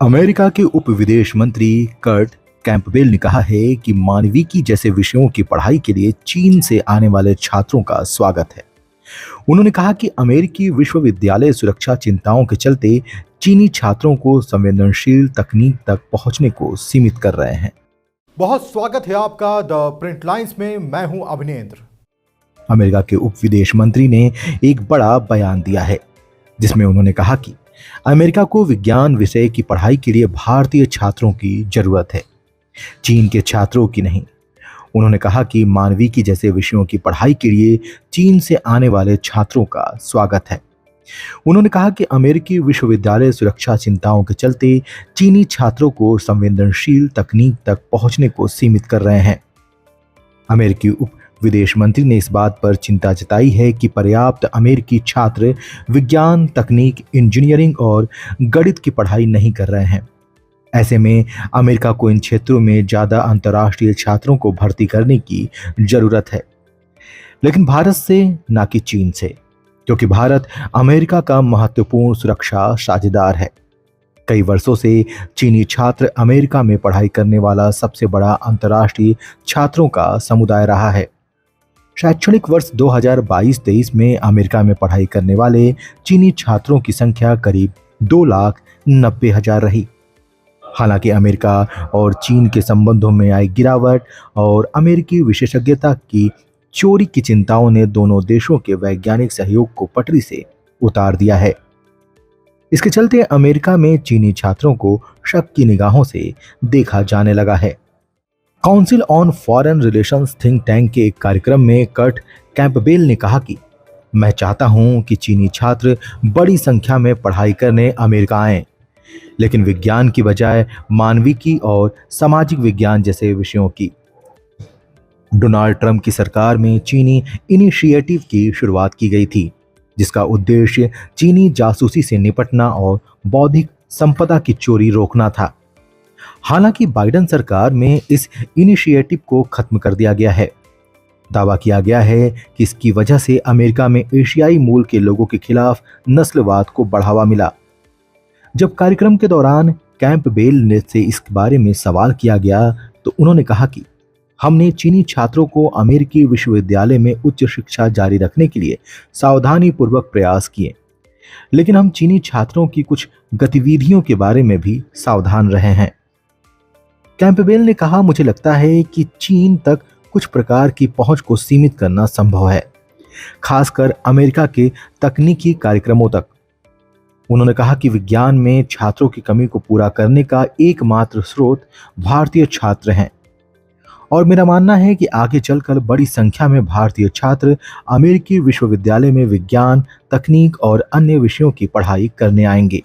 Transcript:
America के उप विदेश मंत्री कर्ट कैंपबेल ने कहा है कि मानविकी जैसे विषयों की पढ़ाई के लिए चीन से आने वाले छात्रों का स्वागत है। उन्होंने कहा कि अमेरिकी विश्वविद्यालय सुरक्षा चिंताओं के चलते चीनी छात्रों को संवेदनशील तकनीक तक पहुंचने को सीमित कर रहे हैं। बहुत स्वागत है आपका द प्रिंट लाइन्स में। मैं हूं अभिनेंद्र। अमेरिका के उप विदेश मंत्री ने एक बड़ा बयान दिया है जिसमें उन्होंने कहा कि अमेरिका को विज्ञान विषय की पढ़ाई के लिए भारतीय छात्रों की जरूरत है, चीन के छात्रों की नहीं। उन्होंने कहा कि मानविकी जैसे विषयों की पढ़ाई के लिए चीन से आने वाले छात्रों का स्वागत है। उन्होंने कहा कि अमेरिकी विश्वविद्यालय सुरक्षा चिंताओं के चलते चीनी छात्रों को संवेदनशील तकनीक तक पहुंचने को सीमित कर रहे हैं। अमेरिकी उप विदेश मंत्री ने इस बात पर चिंता जताई है कि पर्याप्त अमेरिकी छात्र विज्ञान, तकनीक, इंजीनियरिंग और गणित की पढ़ाई नहीं कर रहे हैं। ऐसे में अमेरिका को इन क्षेत्रों में ज्यादा अंतर्राष्ट्रीय छात्रों को भर्ती करने की जरूरत है, लेकिन भारत से ना कि चीन से, क्योंकि भारत अमेरिका का महत्वपूर्ण सुरक्षा साझेदार है। कई वर्षों से चीनी छात्र अमेरिका में पढ़ाई करने वाला सबसे बड़ा अंतर्राष्ट्रीय छात्रों का समुदाय रहा है। शैक्षणिक वर्ष 2022-23 में अमेरिका में पढ़ाई करने वाले चीनी छात्रों की संख्या करीब 2,90,000 रही। हालांकि अमेरिका और चीन के संबंधों में आई गिरावट और अमेरिकी विशेषज्ञता की चोरी की चिंताओं ने दोनों देशों के वैज्ञानिक सहयोग को पटरी से उतार दिया है। इसके चलते अमेरिका में चीनी छात्रों को शक की निगाहों से देखा जाने लगा है। Council on foreign relations think tank के एक कार्यक्रम में कर्ट कैंपबेल ने कहा कि मैं चाहता हूं कि चीनी छात्र बड़ी संख्या में पढ़ाई करने अमेरिका आएं, लेकिन विज्ञान की बजाय मानविकी और सामाजिक विज्ञान जैसे विषयों की। डोनाल्ड ट्रंप की सरकार में चीनी इनिशिएटिव की शुरुआत की गई थी, जिसका उद्देश्य चीनी जासूसी से निपटना और बौद्धिक संपदा की चोरी रोकना था। हालांकि बाइडेन सरकार में इस इनिशिएटिव को खत्म कर दिया गया है। दावा किया गया है कि इसकी वजह से अमेरिका में एशियाई मूल के लोगों के खिलाफ नस्लवाद को बढ़ावा मिला। जब कार्यक्रम के दौरान कैंपबेल ने से इस बारे में सवाल किया गया तो उन्होंने कहा कि हमने चीनी छात्रों को अमेरिकी विश्वविद्यालय में उच्च शिक्षा जारी रखने के लिए सावधानीपूर्वक प्रयास किए, लेकिन हम चीनी छात्रों की कुछ गतिविधियों के बारे में भी सावधान रहे हैं। कैंपबेल ने कहा, मुझे लगता है कि चीन तक कुछ प्रकार की पहुंच को सीमित करना संभव है, खासकर अमेरिका के तकनीकी कार्यक्रमों तक। उन्होंने कहा कि विज्ञान में छात्रों की कमी को पूरा करने का एकमात्र स्रोत भारतीय छात्र हैं, और मेरा मानना है कि आगे चलकर बड़ी संख्या में भारतीय छात्र अमेरिकी विश्वविद्यालय में विज्ञान, तकनीक और अन्य विषयों की पढ़ाई करने आएंगे।